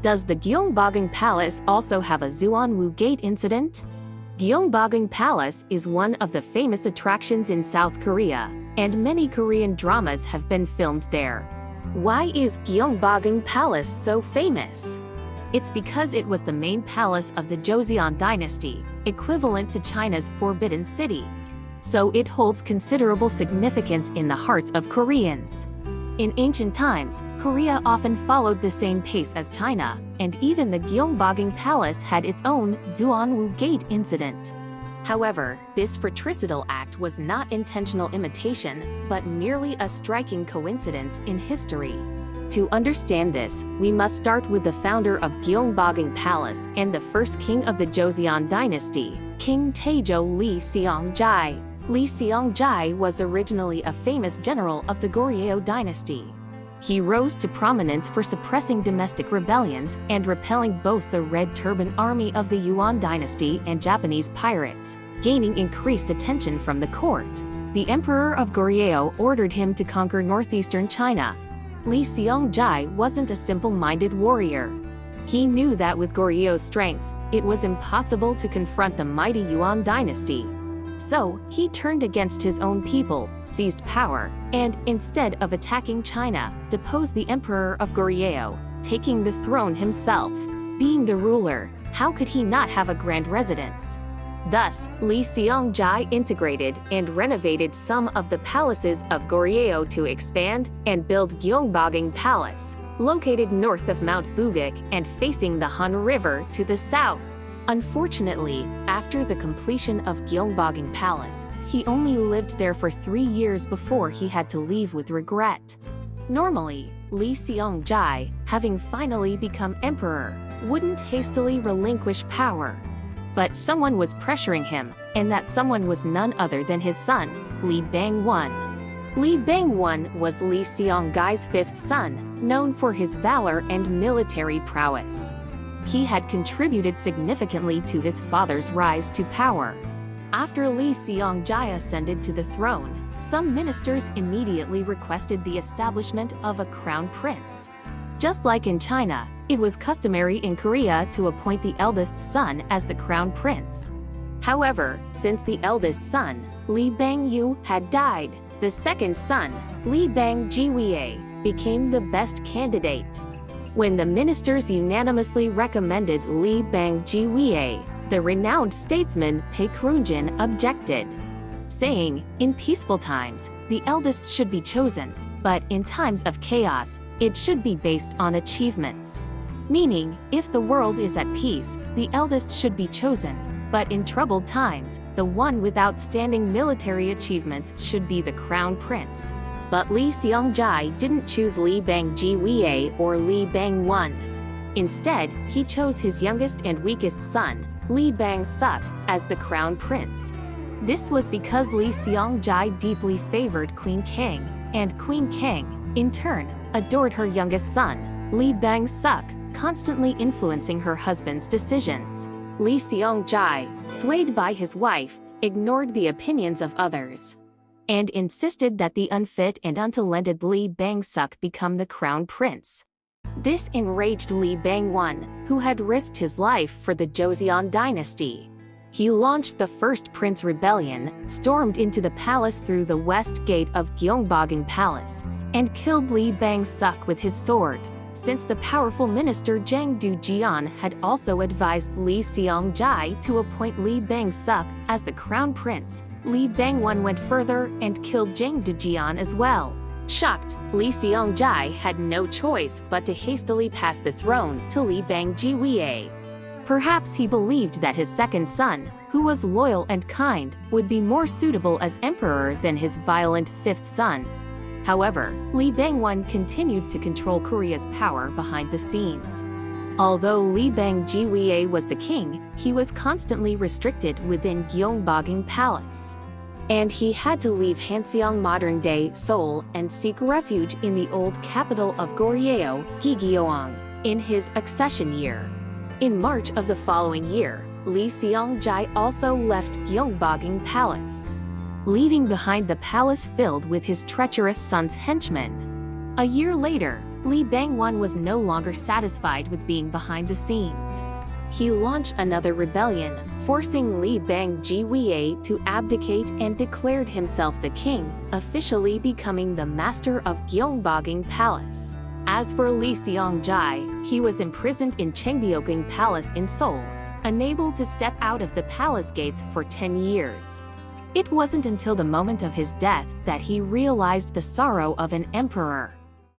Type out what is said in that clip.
Does the Gyeongbokgung Palace also have a Zuonwoo Gate incident? Gyeongbokgung Palace is one of the famous attractions in South Korea, and many Korean dramas have been filmed there. Why is Gyeongbokgung Palace so famous? It's because it was the main palace of the Joseon Dynasty, equivalent to China's Forbidden City. So it holds considerable significance in the hearts of Koreans. In ancient times, Korea often followed the same pace as China, and even the Gyeongbokgung Palace had its own Zuonwoo Gate incident. However, this fratricidal act was not intentional imitation, but merely a striking coincidence in history. To understand this, we must start with the founder of Gyeongbokgung Palace and the first king of the Joseon Dynasty, King Taejo Lee Seong-jae. Lee Seong-jae was originally a famous general of the Goryeo dynasty. He rose to prominence for suppressing domestic rebellions and repelling both the Red Turban Army of the Yuan dynasty and Japanese pirates, gaining increased attention from the court. The Emperor of Goryeo ordered him to conquer northeastern China. Lee Seong-jae wasn't a simple-minded warrior. He knew that with Goryeo's strength, it was impossible to confront the mighty Yuan dynasty. So, he turned against his own people, seized power, and, instead of attacking China, deposed the Emperor of Goryeo, taking the throne himself. Being the ruler, how could he not have a grand residence? Thus, Lee Seong-jae integrated and renovated some of the palaces of Goryeo to expand and build Gyeongbokgung Palace, located north of Mount Bugak and facing the Han River to the south. Unfortunately, after the completion of Gyeongbokgung Palace, he only lived there for 3 years before he had to leave with regret. Normally, Lee Seong-jae, having finally become emperor, wouldn't hastily relinquish power. But someone was pressuring him, and that someone was none other than his son, Lee Bang-won. Lee Bang-won was Lee Seong-jae's fifth son, known for his valor and military prowess. He had contributed significantly to his father's rise to power. After Lee Seong-jae ascended to the throne, some ministers immediately requested the establishment of a crown prince. Just like in China, it was customary in Korea to appoint the eldest son as the crown prince. However, since the eldest son, Lee Bang-yu, had died, the second son, Lee Bang-jiwie, became the best candidate. When the ministers unanimously recommended Lee Bang-jiwie, the renowned statesman Baek Krunjin objected, saying, "In peaceful times, the eldest should be chosen, but in times of chaos, it should be based on achievements." Meaning, if the world is at peace, the eldest should be chosen, but in troubled times, the one with outstanding military achievements should be the crown prince. But Lee Seong-jae didn't choose Lee Bang-jiwie or Lee Bang-won. Instead, he chose his youngest and weakest son, Lee Bang-suk, as the crown prince. This was because Lee Seong-jae deeply favored Queen Kang, and Queen Kang, in turn, adored her youngest son, Lee Bang-suk, constantly influencing her husband's decisions. Lee Seong-jae, swayed by his wife, ignored the opinions of others, and insisted that the unfit and untalented Lee Bang-suk become the crown prince. This enraged Lee Bang-won, who had risked his life for the Joseon dynasty. He launched the First Prince Rebellion, stormed into the palace through the west gate of Gyeongbokgung Palace, and killed Lee Bang-suk with his sword. Since the powerful minister Jang Do-jeon had also advised Lee Seong-jae to appoint Lee Bang-suk as the crown prince, Lee Bang-won went further and killed Jang Do-jeon as well. Shocked, Lee Seong-jae had no choice but to hastily pass the throne to Lee Bang-jiwie. Perhaps he believed that his second son, who was loyal and kind, would be more suitable as emperor than his violent fifth son. However, Lee Bang-won continued to control Korea's power behind the scenes. Although Lee Bang-jiwie was the king, he was constantly restricted within Gyeongbokgung Palace. And he had to leave Hanseong, modern-day Seoul, and seek refuge in the old capital of Goryeo, Gyeongbokgung, in his accession year. In March of the following year, Lee Seong-jae also left Gyeongbokgung Palace, leaving behind the palace filled with his treacherous son's henchmen. A year later, Li Bangwon was no longer satisfied with being behind the scenes. He launched another rebellion, forcing Li Bangjiwei to abdicate and declared himself the king, officially becoming the master of Gyeongbokgung Palace. As for Li Seongjai, he was imprisoned in Gyeongbokgung Palace in Seoul, unable to step out of the palace gates for 10 years. It wasn't until the moment of his death that he realized the sorrow of an emperor.